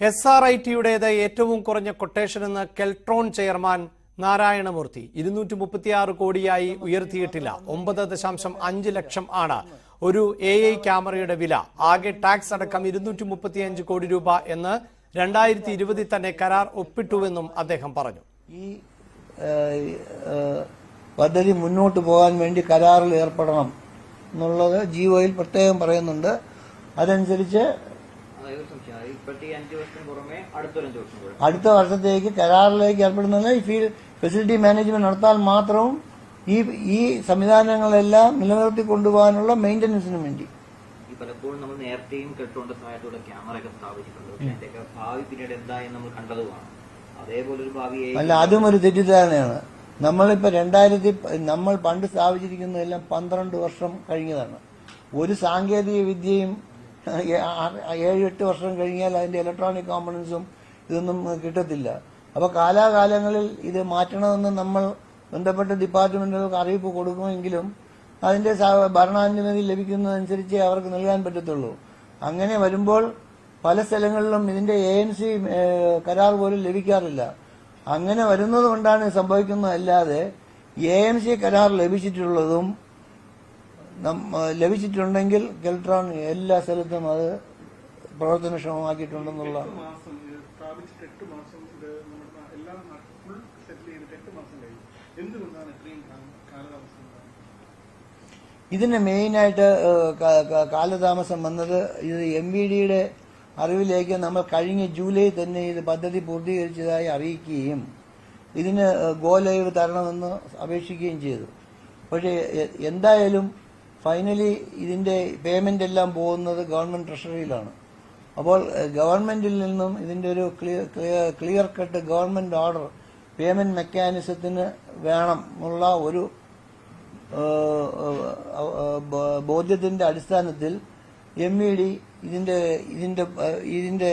SRITയുടേത് ഏറ്റവും കുറഞ്ഞ കൊട്ടേഷനെന്ന് കെൽട്രോൺ ചെയർമാൻ നാരായണമൂർത്തി 236 കോടിയായി ഉയർത്തിയിട്ടില്ല. 9.5 ലക്ഷം ആണ് ഒരു AI ക്യാമറയുടെ വില. ആകെ ടാക്സ് അടക്കം 235 കോടി രൂപ എന്ന് 2020 തന്നെ കരാർ ഒപ്പിട്ടുവെന്നും അദ്ദേഹം പറഞ്ഞു. ഈ പദ്ധതി മുന്നോട്ട് പോകാൻ വേണ്ടി കരാറിൽ ഏർപ്പെടണം എന്നുള്ളത് ജിഒയിൽ പ്രത്യേകം പറയുന്നുണ്ട്. അതനുസരിച്ച് അടുത്ത വർഷത്തേക്ക് കരാറിലേക്ക് ഏർപ്പെടുന്നത് ഈ ഫെസിലിറ്റി മാനേജ്മെന്റ് നടത്താൻ മാത്രവും ഈ സംവിധാനങ്ങളെല്ലാം നിലനിർത്തി കൊണ്ടുപോകാനുള്ള മെയിന്റനൻസിന് വേണ്ടി. പലപ്പോഴും നമ്മൾ നേരത്തെയും കെട്ടുകൊണ്ട് സഹായത്തോടെ ക്യാമറയൊക്കെ സ്ഥാപിച്ചിട്ടുണ്ട്. ഭാവി പിന്നീട് എന്തായി നമ്മൾ കണ്ടതുമാണ്. അതേപോലെ ഒരു ഭാവി അല്ല, അതും ഒരു തെറ്റിദ്ധാരണയാണ്. നമ്മളിപ്പോ നമ്മൾ പണ്ട് സ്ഥാപിച്ചിരിക്കുന്നതെല്ലാം 12 വർഷം കഴിഞ്ഞതാണ്. ഒരു സാങ്കേതിക വിദ്യയും 7-8 വർഷം കഴിഞ്ഞാൽ അതിന്റെ ഇലക്ട്രോണിക് കോമ്പണൻസും ഇതൊന്നും കിട്ടത്തില്ല. അപ്പൊ കാലാകാലങ്ങളിൽ ഇത് മാറ്റണമെന്ന് നമ്മൾ ബന്ധപ്പെട്ട ഡിപ്പാർട്ട്മെന്റുകൾക്ക് അറിയിപ്പ് കൊടുക്കുമെങ്കിലും അതിന്റെ ഭരണാനുമതി ലഭിക്കുന്നതനുസരിച്ച് അവർക്ക് നൽകാൻ പറ്റത്തുള്ളൂ. അങ്ങനെ വരുമ്പോൾ പല സ്ഥലങ്ങളിലും ഇതിന്റെ ANC കരാർ പോലും ലഭിക്കാറില്ല. അങ്ങനെ വരുന്നത് കൊണ്ടാണ് സംഭവിക്കുന്നതല്ലാതെ ANC കരാർ ലഭിച്ചിട്ടുണ്ടെങ്കിൽ കെൽട്രോൺ എല്ലാ സ്ഥലത്തും അത് പ്രവർത്തനക്ഷമമാക്കിയിട്ടുണ്ടെന്നുള്ള. ഇതിന് മെയിനായിട്ട് കാലതാമസം വന്നത് ഇത് MVDയുടെ അറിവിലേക്ക് നമ്മൾ കഴിഞ്ഞ ജൂലൈ തന്നെ ഇത് പദ്ധതി പൂർത്തീകരിച്ചതായി അറിയിക്കുകയും ഇതിന് ഗോ ലൈവ് തരണമെന്ന് അപേക്ഷിക്കുകയും ചെയ്തു. പക്ഷേ എന്തായാലും ഫൈനലി ഇതിന്റെ പേയ്മെന്റ് എല്ലാം പോകുന്നത് ഗവൺമെന്റ് ട്രഷറിയിലാണ്. അപ്പോൾ ഗവൺമെന്റിൽ നിന്നും ഇതിന്റെ ഒരു clear cut government order payment മെക്കാനിസത്തിന് വേണം എന്നുള്ള ഒരു ബോധ്യത്തിന്റെ അടിസ്ഥാനത്തിൽ MVD ഇതിന്റെ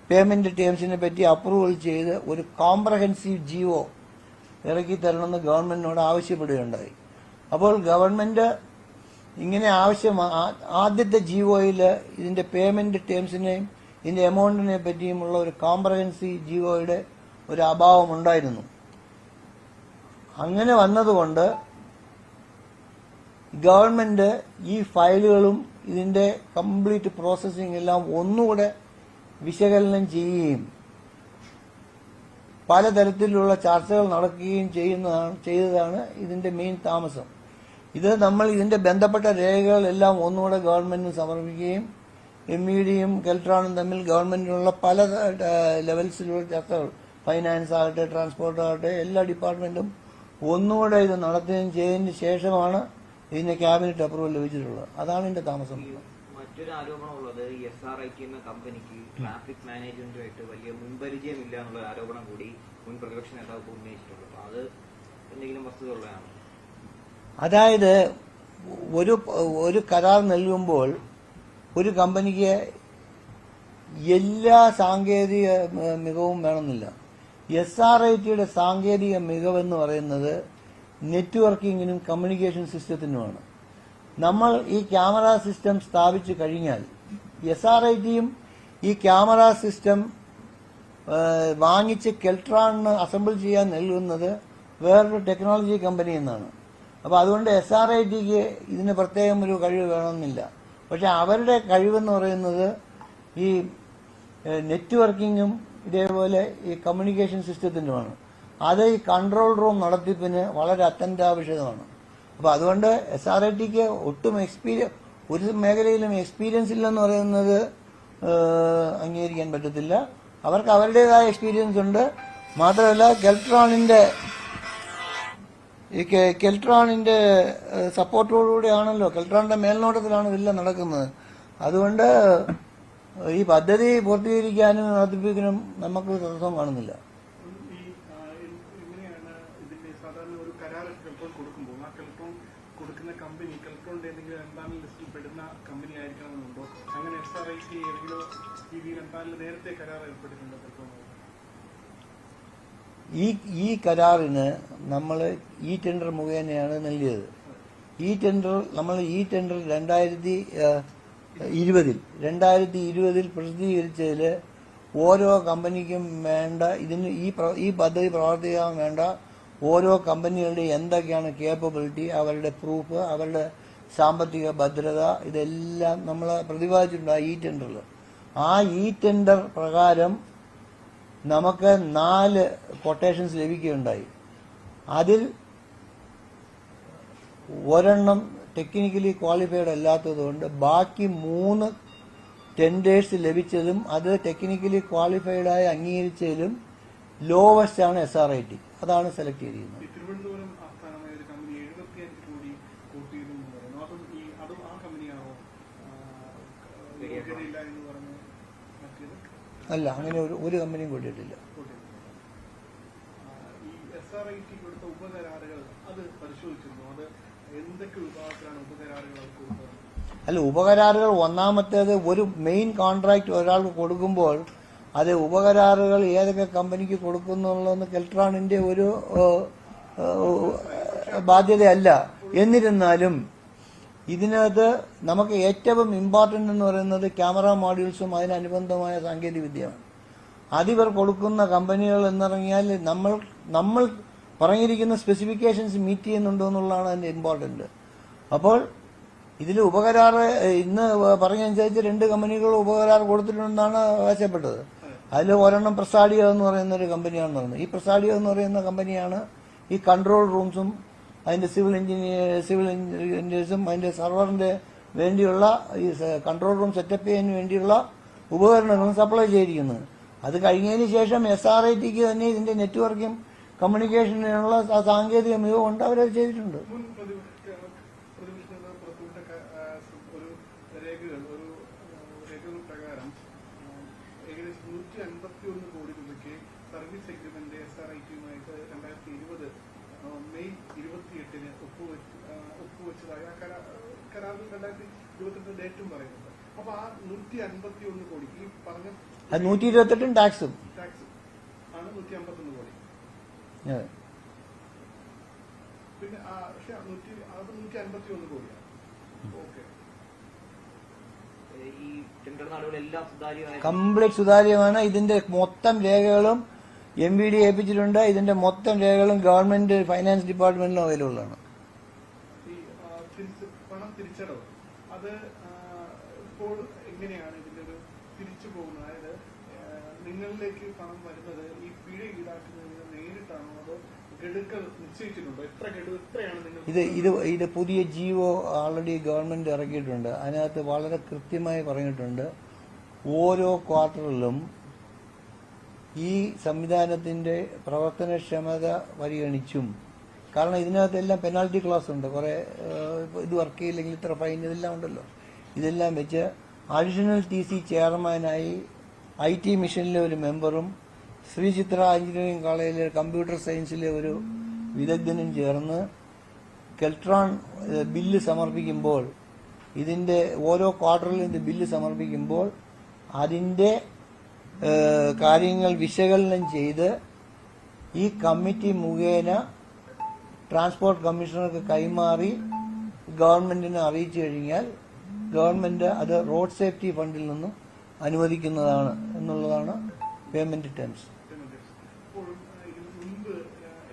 പേയ്മെന്റ് ടേംസിനെ പറ്റി അപ്രൂവൽ ചെയ്ത് ഒരു കോംപ്രഹെൻസീവ് GO ഇറക്കി തരണമെന്ന് ഗവൺമെന്റിനോട് ആവശ്യപ്പെടുകയുണ്ടായി. അപ്പോൾ ഗവൺമെന്റ് ഇങ്ങനെ ആദ്യത്തെ GOയിൽ ഇതിന്റെ പേയ്മെന്റ് ടേംസിനെയും ഇതിന്റെ എമൗണ്ടിനെ പറ്റിയുമുള്ള ഒരു കോംപ്രഹെൻസീവ് GOയുടെ ഒരു അഭാവം ഉണ്ടായിരുന്നു. അങ്ങനെ വന്നതുകൊണ്ട് ഗവൺമെന്റ് ഈ ഫയലുകളും ഇതിന്റെ കംപ്ലീറ്റ് പ്രോസസ്സിംഗ് എല്ലാം ഒന്നുകൂടെ വിശകലനം ചെയ്യുകയും പലതരത്തിലുള്ള ചർച്ചകൾ നടക്കുകയും ചെയ്തതാണ് ഇതിന്റെ മെയിൻ താമസം. ഇത് നമ്മൾ ഇതിന്റെ ബന്ധപ്പെട്ട രേഖകളെല്ലാം ഒന്നുകൂടെ ഗവൺമെന്റിന് സമർപ്പിക്കുകയും MVDയും കെൽട്രോണും തമ്മിൽ ഗവൺമെന്റിനുള്ള പല ലെവൽസിലുള്ള ചർച്ചകൾ, ഫൈനാൻസ് ആകട്ടെ, ട്രാൻസ്പോർട്ട് ആകട്ടെ, എല്ലാ ഡിപ്പാർട്ട്മെന്റും ഒന്നുകൂടെ ഇത് നടത്തുകയും ചെയ്തതിന് ശേഷമാണ് ഇതിന്റെ ക്യാബിനറ്റ് അപ്രൂവൽ ലഭിച്ചിട്ടുള്ളത്. അതാണ് ഇതിന്റെ താമസം. മറ്റൊരു ആരോപണമുള്ളത് SRIT എന്ന കമ്പനിക്ക് ട്രാഫിക് മാനേജ്മെന്റുമായിട്ട് വലിയ മുൻപരിചയമില്ല എന്നുള്ള ആരോപണം കൂടി മുൻ പ്രതിപക്ഷ നേതാവ് ഉന്നയിച്ചിട്ടുണ്ട്. അത് എന്തെങ്കിലും വസ്തുതയുള്ളതാണ്? അതായത് ഒരു കരാർ നൽകുമ്പോൾ ഒരു കമ്പനിക്ക് എല്ലാ സാങ്കേതിക മികവും വേണമെന്നില്ല. SRITയുടെ സാങ്കേതിക മികവെന്ന് പറയുന്നത് നെറ്റ്വർക്കിങ്ങിനും കമ്മ്യൂണിക്കേഷൻ സിസ്റ്റത്തിനുമാണ്. നമ്മൾ ഈ ക്യാമറ സിസ്റ്റം സ്ഥാപിച്ചു കഴിഞ്ഞാൽ SRITയും ഈ ക്യാമറ സിസ്റ്റം വാങ്ങിച്ച് കെൽട്രോണിന് അസംബിൾ ചെയ്യാൻ നൽകുന്നത് വേറൊരു ടെക്നോളജി കമ്പനി എന്നാണ്. അപ്പോൾ അതുകൊണ്ട് SRITക്ക് ഇതിന് പ്രത്യേകം ഒരു കഴിവ് വേണമെന്നില്ല. പക്ഷെ അവരുടെ കഴിവെന്ന് പറയുന്നത് ഈ നെറ്റ്വർക്കിങ്ങും ഇതേപോലെ ഈ കമ്മ്യൂണിക്കേഷൻ സിസ്റ്റത്തിനുമാണ്. അത് ഈ കൺട്രോൾ റൂം നടത്തിപ്പിന് വളരെ അത്യന്താപേക്ഷിതമാണ്. അപ്പൊ അതുകൊണ്ട് SRITക്ക് ഒട്ടും ഒരു മേഖലയിലും എക്സ്പീരിയൻസ് ഇല്ലെന്ന് പറയുന്നത് അംഗീകരിക്കാൻ പറ്റത്തില്ല. അവർക്ക് അവരുടേതായ എക്സ്പീരിയൻസ് ഉണ്ട്. മാത്രമല്ല കെൽട്രോണിന്റെ സപ്പോർട്ടോടുകൂടിയാണല്ലോ, കെൽട്രോണിന്റെ മേൽനോട്ടത്തിലാണ് ഇതെല്ലാം നടക്കുന്നത്. അതുകൊണ്ട് ഈ പദ്ധതി പൂർത്തീകരിക്കാനും നടത്തിപ്പിക്കാനും നമുക്ക് തടസ്സം കാണുന്നില്ല. ഈ കരാറിന് നമ്മൾ ഈ ടെൻഡർ മുഖേനയാണ് നൽകിയത്. ഈ ടെൻഡർ 2020 പ്രസിദ്ധീകരിച്ചതിൽ ഓരോ കമ്പനിക്കും വേണ്ട ഈ പദ്ധതി പ്രവർത്തിക്കാൻ വേണ്ട ഓരോ കമ്പനികളുടെ എന്തൊക്കെയാണ് കേപ്പബിലിറ്റി, അവരുടെ പ്രൂഫ്, അവരുടെ സാമ്പത്തിക ഭദ്രത, ഇതെല്ലാം നമ്മൾ പ്രതിപാദിച്ചിട്ടുണ്ട് ആ ടെൻഡറിൽ. ആ ടെൻഡർ പ്രകാരം നമുക്ക് 4 കൊട്ടേഷൻസ് ലഭിക്കുകയുണ്ടായി. അതിൽ ഒരെണ്ണം ടെക്നിക്കലി ക്വാളിഫൈഡ് അല്ലാത്തതുകൊണ്ട് ബാക്കി 3 ടെൻഡേഴ്സ് ലഭിച്ചതും അത് ടെക്നിക്കലി ക്വാളിഫൈഡായി അംഗീകരിച്ചതിലും ലോവസ്റ്റ് ആണ് SRIT. അതാണ് സെലക്ട് ചെയ്തിരിക്കുന്നത്. തിരുവനന്തപുരം ആസ്ഥാനമായ ഒരു കമ്പനി 75 കോടി കോട്ട് ചെയ്തു എന്ന് പറയുന്നു. അതും ആ കമ്പനിയാണോ യോഗ്യതയില്ല എന്ന് പറഞ്ഞ് മറ്റേത്? അല്ല, അങ്ങനെ ഒരു കമ്പനിയും കൂട്ടിയിട്ടില്ല. ഈ SRIT കൊടുത്ത ഉപകരാറുകൾ അത് പരിശോധിച്ചിരുന്നു. അത് എന്തൊക്കെ വിഭാഗത്തിലാണ് ഉപകരാറുകൾ കൊടുത്തത്? അല്ല, ഉപകരാറുകൾ ഒന്നാമത്തേത് ഒരു മെയിൻ കോൺട്രാക്ട് ഒരാൾക്ക് കൊടുക്കുമ്പോൾ അത് ഉപകരാറുകൾ ഏതൊക്കെ കമ്പനിക്ക് കൊടുക്കുന്നുള്ളതെന്ന് കെൽട്രോണിന്റെ ഒരു ബാധ്യതയല്ല. എന്നിരുന്നാലും ഇതിനകത്ത് നമുക്ക് ഏറ്റവും ഇമ്പോർട്ടന്റ് എന്ന് പറയുന്നത് ക്യാമറ മോഡ്യൂൾസും അതിനനുബന്ധമായ സാങ്കേതിക വിദ്യയാണ്. അതിവർ കൊടുക്കുന്ന കമ്പനികൾ എന്നിറങ്ങിയാൽ നമ്മൾ പറഞ്ഞിരിക്കുന്ന സ്പെസിഫിക്കേഷൻസ് മീറ്റ് ചെയ്യുന്നുണ്ടോ എന്നുള്ളതാണ് അതിന്റെ ഇമ്പോർട്ടന്റ്. അപ്പോൾ ഇതിൽ ഉപകരാറ് ഇന്ന് പറഞ്ഞനുസരിച്ച് 2 കമ്പനികൾ ഉപകരാർ കൊടുത്തിട്ടുണ്ടെന്നാണ് ആവശ്യപ്പെട്ടത്. അതിൽ ഒരെണ്ണം പ്രസാഡിയോ എന്ന് പറയുന്ന ഒരു കമ്പനിയാണെന്ന് പറയുന്നത്. ഈ പ്രസാഡിയോ എന്ന് പറയുന്ന കമ്പനിയാണ് ഈ കൺട്രോൾ റൂംസും അതിന്റെ സിവിൽ എഞ്ചിനീയേഴ്സും അതിന്റെ സർവറിന്റെ വേണ്ടിയുള്ള ഈ കൺട്രോൾ റൂം സെറ്റപ്പ് ചെയ്യാൻ വേണ്ടിയുള്ള ഉപകരണങ്ങളും സപ്ലൈ ചെയ്തിരിക്കുന്നത്. അത് കഴിഞ്ഞതിന് ശേഷം SRITക്ക് തന്നെ ഇതിന്റെ നെറ്റ്വർക്കും കമ്മ്യൂണിക്കേഷനുള്ള സാങ്കേതിക മികവുണ്ട്, അവരത് ചെയ്തിട്ടുണ്ട്. രേഖകൾ പ്രകാരം ഏകദേശം 151 കോടി രൂപയ്ക്ക് സർവീസ് എഗ്രിമെന്റ് SRITയുമായിട്ട് 2020 മെയ് 28-ന് ഒപ്പുവെച്ചതായി ആ കരാറിൽ 2022 ഡേറ്റും പറയുന്നുണ്ട്. അപ്പൊ ആ 151 കോടി ഈ പറഞ്ഞ 128 ടാക്സും ആണ് 151 കോടി. പിന്നെ പക്ഷെ 151 കോടിയാണ്. ഓക്കെ, ഈ ടെൻഡർ നടപടികളെല്ലാം സുതാര്യമായി കംപ്ലീറ്റ് സുതാര്യമാണ്. ഇതിന്റെ മൊത്തം രേഖകളും MVD ഏൽപ്പിച്ചിട്ടുണ്ട്. ഇതിന്റെ മൊത്തം രേഖകളും ഗവൺമെന്റ് ഫൈനാൻസ് ഡിപ്പാർട്ട്മെന്റിലും അവൈലബിൾ ആണ്. ഈ പണം തിരിച്ചടവ് അത് ഇപ്പോൾ എങ്ങനെയാണ് ഇതിന്റെ ഒരു തിരിച്ചു പോകുന്നത്? അതായത് നിങ്ങളിലേക്ക് പണം വരുന്നത് ഈ പിഴ ഈടാക്കുന്നതിന് നേരിട്ടാണോ അതോ ഗഡുക്കൾ നിശ്ചയിച്ചിട്ടുണ്ടോ? എത്രയാണ് നിങ്ങൾ ഇത് പുതിയ GO ഓൾറെഡി ഗവൺമെന്റ് ഇറക്കിയിട്ടുണ്ട്. അതിനകത്ത് വളരെ കൃത്യമായി പറഞ്ഞിട്ടുണ്ട് ഓരോ ക്വാർട്ടറിലും ഈ സംവിധാനത്തിന്റെ പ്രവർത്തനക്ഷമത പരിഗണിച്ചും, കാരണം ഇതിനകത്തെല്ലാം പെനാൽറ്റി ക്ലാസ് ഉണ്ട്, കുറെ ഇത് വർക്ക് ചെയ്യില്ലെങ്കിൽ ഇത്ര ഫൈൻ, ഇതെല്ലാം ഉണ്ടല്ലോ. ഇതെല്ലാം വെച്ച് അഡീഷണൽ TC ചെയർമാനായി IT മിഷനിലെ ഒരു മെമ്പറും ശ്രീ ചിത്ര എഞ്ചിനീയറിംഗ് കോളേജിലെ കമ്പ്യൂട്ടർ സയൻസിലെ ഒരു വിദഗ്ധനും ചേർന്ന് കെൽട്രോൺ ബില്ല് സമർപ്പിക്കുമ്പോൾ, ഇതിന്റെ ഓരോ ക്വാർട്ടറിലും ഇത് ബില്ല് സമർപ്പിക്കുമ്പോൾ അതിന്റെ കാര്യങ്ങൾ വിശകലനം ചെയ്ത് ഈ കമ്മിറ്റി മുഖേന ട്രാൻസ്പോർട്ട് കമ്മീഷണർക്ക് കൈമാറി ഗവൺമെന്റിനെ അറിയിച്ചു കഴിഞ്ഞാൽ ഗവൺമെന്റ് അത് റോഡ് സേഫ്റ്റി ഫണ്ടിൽ നിന്നും അനുവദിക്കുന്നതാണ് എന്നുള്ളതാണ് പേയ്മെന്റ് ടേംസ്. മുൻപ്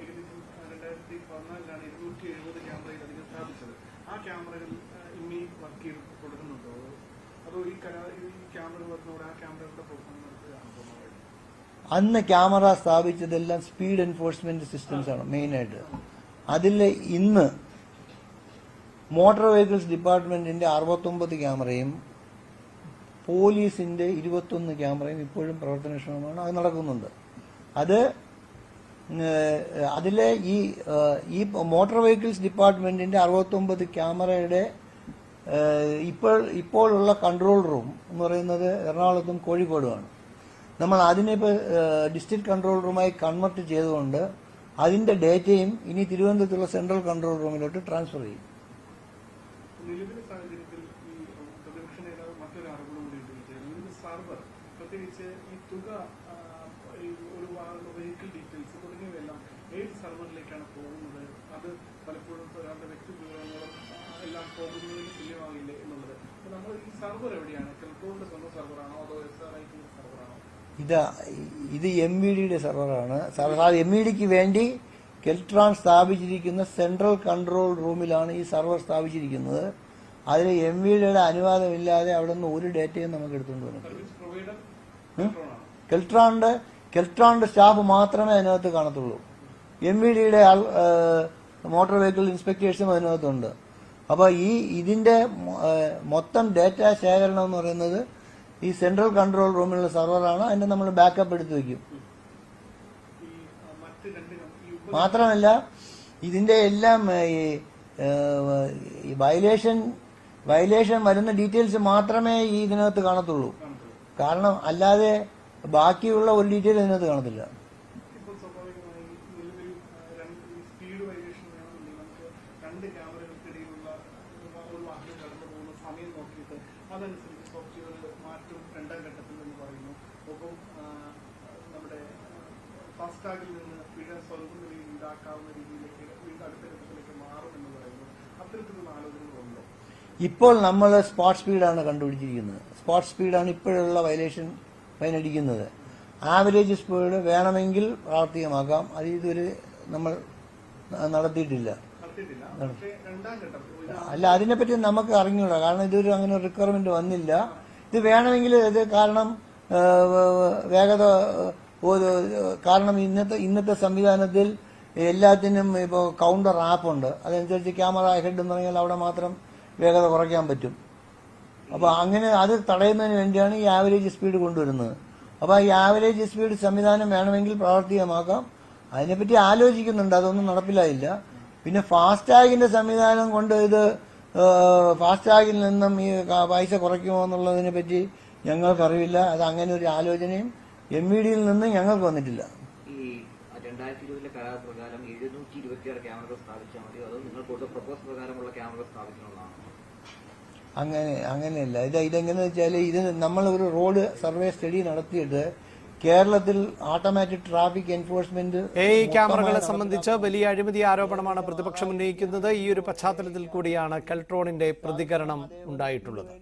ഏകദേശം 2014-ലാണ് 270 ക്യാമറയിലധികം സ്ഥാപിച്ചത്. ആ ക്യാമറകൾ ഇനി വർക്ക് ചെയ്ത് കൊടുക്കുന്നുണ്ടോ അതോ ഈ ക്യാമറ വരുന്നതോടെ ആ ക്യാമറകളുടെ പ്രവർത്തനം നടത്തുകയാണ്? അന്ന് ക്യാമറ സ്ഥാപിച്ചതെല്ലാം സ്പീഡ് എൻഫോഴ്സ്മെന്റ് സിസ്റ്റംസ് ആണ് മെയിനായിട്ട്. അതിൽ ഇന്ന് മോട്ടോർ വെഹിക്കിൾസ് ഡിപ്പാർട്ട്മെന്റിന്റെ 69 ക്യാമറയും പോലീസിന്റെ 21 ക്യാമറയും ഇപ്പോഴും പ്രവർത്തനക്ഷമമാണ്. അത് നടക്കുന്നുണ്ട്. അതിലെ ഈ മോട്ടോർ വെഹിക്കിൾസ് ഡിപ്പാർട്ട്മെന്റിന്റെ 69 ക്യാമറയുടെ ഇപ്പോഴുള്ള കൺട്രോൾ റൂം എന്ന് പറയുന്നത് എറണാകുളത്തും കോഴിക്കോടുമാണ്. നമ്മൾ അതിനിപ്പോൾ ഡിസ്ട്രിക്ട് കൺട്രോൾ റൂമായി കൺവെർട്ട് ചെയ്തുകൊണ്ട് അതിന്റെ ഡേറ്റയും ഇനി തിരുവനന്തപുരത്തുള്ള സെൻട്രൽ കൺട്രോൾ റൂമിലോട്ട് ട്രാൻസ്ഫർ ചെയ്യും. നിലവിലെ സാഹചര്യത്തിൽ ഈ പ്രതിപക്ഷ നേതാവ് മറ്റൊരു അറിവ് കൂടി ഇതിന് സർവർ പ്രത്യേകിച്ച് ഈ തുക ഒരു വെഹിക്കിൾ ഡീറ്റെയിൽസ് തുടങ്ങിയവയെല്ലാം ഏത് സർവറിലേക്കാണ് പോകുന്നത്? അത് പലപ്പോഴും ഒരാളുടെ വ്യക്തി വിവരങ്ങളും എല്ലാം പോകുന്നതിന് തുല്യമാകില്ലേ എന്നുള്ളത്. നമ്മൾ ഈ സർവർ എവിടെയാണ്? കെൽട്രോണിന്റെ സ്വന്തം സർവറാണോ അതോ SRITന്റെ സർവറാണോ? ഇത് MVDയുടെ സെർവറാണ്. MVDക്ക് വേണ്ടി കെൽട്രോൺ സ്ഥാപിച്ചിരിക്കുന്ന സെൻട്രൽ കൺട്രോൾ റൂമിലാണ് ഈ സെർവർ സ്ഥാപിച്ചിരിക്കുന്നത്. അതിൽ MVDയുടെ അനുവാദമില്ലാതെ അവിടെ നിന്ന് ഒരു ഡേറ്റയും നമുക്ക് എടുത്തുകൊണ്ട് വരാൻ കെൽട്രോണിന്റെ സ്റ്റാഫ് മാത്രമേ അതിനകത്ത് കാണത്തുള്ളൂ. MVDയുടെ മോട്ടോർ വെഹിക്കിൾ ഇൻസ്പെക്ടേഴ്സും അതിനകത്തുണ്ട്. അപ്പോൾ ഇതിന്റെ മൊത്തം ഡേറ്റ ശേഖരണം എന്ന് പറയുന്നത് ഈ സെൻട്രൽ കൺട്രോൾ റൂമിലുള്ള സെർവറാണ്. അതിന്റെ നമ്മൾ ബാക്കപ്പ് എടുത്തു വെക്കും. മാത്രമല്ല ഇതിന്റെ എല്ലാം ഈ വയലേഷൻ വരുന്ന ഡീറ്റെയിൽസ് മാത്രമേ ഈ ഇതിനകത്ത് കാണത്തുള്ളൂ. കാരണം അല്ലാതെ ബാക്കിയുള്ള ഒരു ഡീറ്റെയിൽ ഇതിനകത്ത് കാണത്തില്ല. ഇപ്പോൾ സ്വാഭാവികമായി നിലവിൽ സ്പീഡ് വയലേഷൻ വേണമെങ്കിൽ നമുക്ക് രണ്ട് ക്യാമറകൾക്കിടയിലുള്ള ഒരു വാഹനം കടന്നു പോകുന്ന സമയം നോക്കിയിട്ട് അതനുസരിച്ച് സോഫ്റ്റ്വെയർ മാറ്റും രണ്ടാം ഘട്ടത്തിൽ എന്ന് പറയുന്നു. ഒപ്പം നമ്മുടെ ഫാസ്ടാഗിൽ നിന്ന് വീണ്ടും സ്വന്തം നിലയിൽ ഉണ്ടാക്കാവുന്ന രീതിയിലേക്ക് വീണ്ടും അടുത്ത ഘട്ടത്തിലേക്ക് മാറും എന്ന് പറയുന്നു. അത്തരത്തിലുള്ള ആലോചനകളുണ്ടോ? ഇപ്പോൾ നമ്മൾ സ്പോട്ട് സ്പീഡാണ് കണ്ടുപിടിച്ചിരിക്കുന്നത്. സ്പോട്ട് സ്പീഡാണ് ഇപ്പോഴുള്ള വയലേഷൻ ഫൈനടിക്കുന്നത്. ആവറേജ് സ്പീഡ് വേണമെങ്കിൽ പ്രാവർത്തികമാക്കാം. അത് ഇതുവരെ നമ്മൾ നടത്തിയിട്ടില്ല. അല്ല, അതിനെപ്പറ്റി നമുക്ക് അറിഞ്ഞൂടാ. കാരണം ഇതൊരു അങ്ങനെ റിക്വയർമെന്റ് വന്നില്ല. ഇത് വേണമെങ്കിൽ ഇത് കാരണം വേഗത കാരണം ഇന്നത്തെ സംവിധാനത്തിൽ എല്ലാത്തിനും ഇപ്പോൾ കൗണ്ടർ ആപ്പുണ്ട്. അതനുസരിച്ച് ക്യാമറ ഹെഡ് എന്ന് പറഞ്ഞാൽ അവിടെ മാത്രം വേഗത കുറയ്ക്കാൻ പറ്റും. അപ്പോൾ അങ്ങനെ അത് തടയുന്നതിന് വേണ്ടിയാണ് ഈ ആവറേജ് സ്പീഡ് കൊണ്ടുവരുന്നത്. അപ്പോൾ ഈ ആവറേജ് സ്പീഡ് സംവിധാനം വേണമെങ്കിൽ പ്രാവർത്തികമാക്കാം. അതിനെപ്പറ്റി ആലോചിക്കുന്നുണ്ട്. അതൊന്നും നടപ്പിലായില്ല. പിന്നെ ഫാസ്ടാഗിന്റെ സംവിധാനം കൊണ്ട് ഇത് ഫാസ്ടാഗിൽ നിന്നും ഈ പൈസ കുറയ്ക്കുമോ എന്നുള്ളതിനെ പറ്റി ഞങ്ങൾക്കറിയില്ല. അത് അങ്ങനെ ഒരു ആലോചനയും MVDയിൽ നിന്ന് ഞങ്ങൾക്ക് വന്നിട്ടില്ല. ഈ 2020 കരാർ പ്രകാരം 726 ക്യാമറകൾ സ്ഥാപിച്ചാൽ മതി, അതോ നിങ്ങൾ കൊടുത്ത പ്രപ്പോസ് പ്രകാരമുള്ള ക്യാമറകൾ സ്ഥാപിക്കണമെന്നാണ്? അങ്ങനെയല്ല. ഇതെങ്ങനെയെന്ന് വെച്ചാൽ ഇത് നമ്മൾ ഒരു റോഡ് സർവേ സ്റ്റഡി നടത്തിയിട്ട് കേരളത്തിൽ ഓട്ടോമാറ്റിക് ട്രാഫിക് എൻഫോഴ്സ്മെന്റ് ക്യാമറകളെ സംബന്ധിച്ച് വലിയ അഴിമതി ആരോപണമാണ് പ്രതിപക്ഷം ഉന്നയിക്കുന്നത്. ഈ ഒരു പശ്ചാത്തലത്തിൽ കൂടിയാണ് കെൽട്രോണിന്റെ പ്രതികരണം ഉണ്ടായിട്ടുള്ളത്.